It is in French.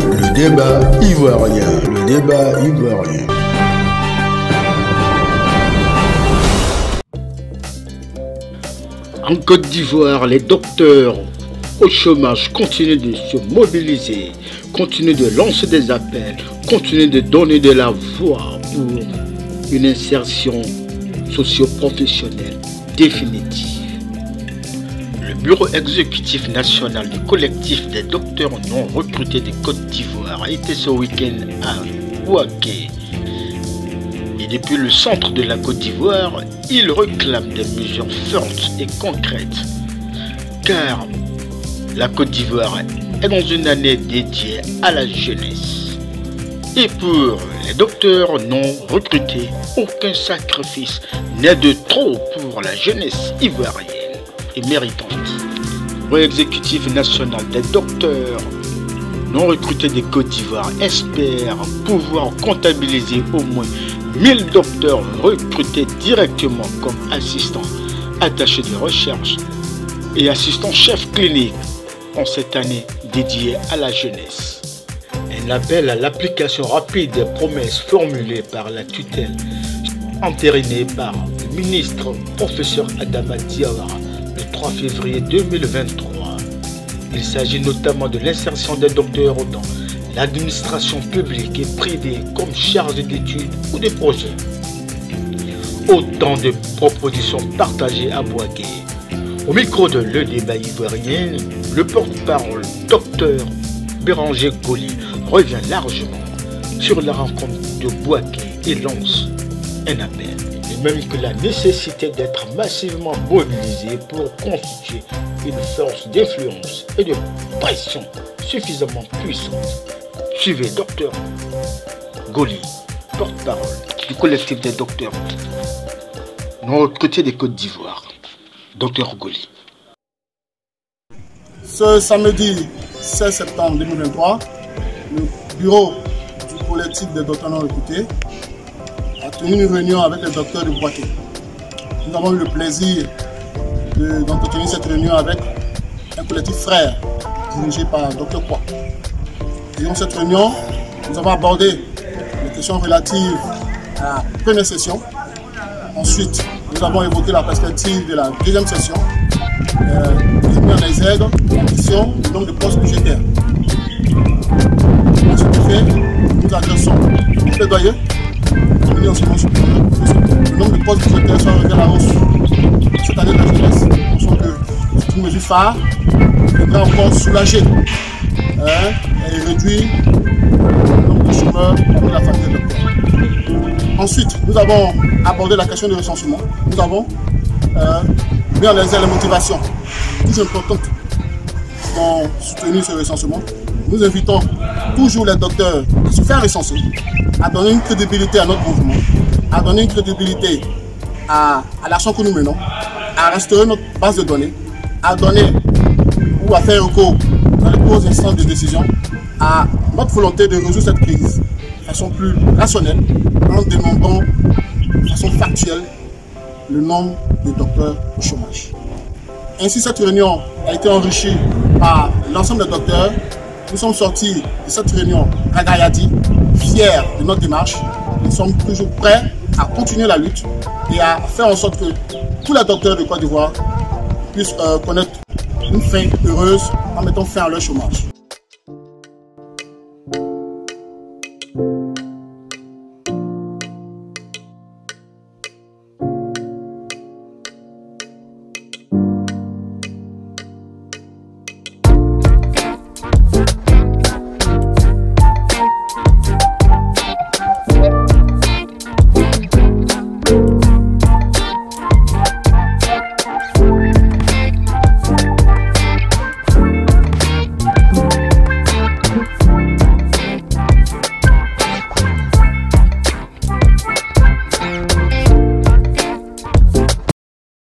Le débat ivoirien, le débat ivoirien. En Côte d'Ivoire, les docteurs au chômage continuent de se mobiliser, continuent de lancer des appels, continuent de donner de la voix pour une insertion socio-professionnelle définitive. Le bureau exécutif national du collectif des docteurs non recrutés de Côte d'Ivoire a été ce week-end à Bouaké. Et depuis le centre de la Côte d'Ivoire, il réclame des mesures fortes et concrètes. Car la Côte d'Ivoire est dans une année dédiée à la jeunesse. Et pour les docteurs non recrutés, aucun sacrifice n'est de trop pour la jeunesse ivoirienne et méritante. Le exécutif national des docteurs non recrutés de Côte d'Ivoire espère pouvoir comptabiliser au moins 1000 docteurs recrutés directement comme assistants attachés de recherche et assistants chefs cliniques en cette année dédiée à la jeunesse. Un appel à l'application rapide des promesses formulées par la tutelle entérinée par le ministre professeur Adama Diawara le 3 février 2023. Il s'agit notamment de l'insertion des docteurs dans l'administration publique et privée comme chargé d'études ou de projets. Autant de propositions partagées à Bouaké. Au micro de Le Débat Ivoirien, le porte-parole Dr Béranger Goli revient largement sur la rencontre de Bouaké et lance un appel, et même que la nécessité d'être massivement mobilisé pour constituer une force d'influence et de pression suffisamment puissante. Suivez Dr Goli, porte-parole du collectif des docteurs non recrutés des Côte d'Ivoire. Dr Goli. Ce samedi 16 septembre 2023, le bureau du collectif des docteurs non recrutés a tenu une réunion avec les docteurs de Bouaké. Nous avons eu le plaisir d'entretenir cette réunion avec un collectif frère dirigé par Dr Kwa. Durant cette réunion, nous avons abordé les questions relatives à la première session. Ensuite, nous avons évoqué la perspective de la deuxième session, qui met en exergue la question du nombre de postes budgétaires. À cet effet, nous adressons un plaidoyer pour venir enseignement supérieur. Le nombre de postes budgétaires soit revu à la hausse. Cette année de la jeunesse, nous pensons que c'est une mesure phare qui viendra encore soulager et réduire le nombre de chômeurs de la famille des docteurs. Ensuite, nous avons abordé la question du recensement. Nous avons mis en exergue les motivations plus importantes qui ont soutenu ce recensement. Nous invitons toujours les docteurs à se faire recenser, à donner une crédibilité à notre mouvement, à donner une crédibilité à l'action que nous menons, à restaurer notre base de données, à donner ou à faire recours dans les grosses instances de décision à notre volonté de résoudre cette crise de façon plus rationnelle, en dénombrant de façon factuelle le nombre de docteurs au chômage. Ainsi, cette réunion a été enrichie par l'ensemble des docteurs. Nous sommes sortis de cette réunion ragaillardis, fiers de notre démarche. Nous sommes toujours prêts à continuer la lutte et à faire en sorte que tous les docteurs de Côte d'Ivoire puissent connaître une fin heureuse en mettant fin à leur chômage.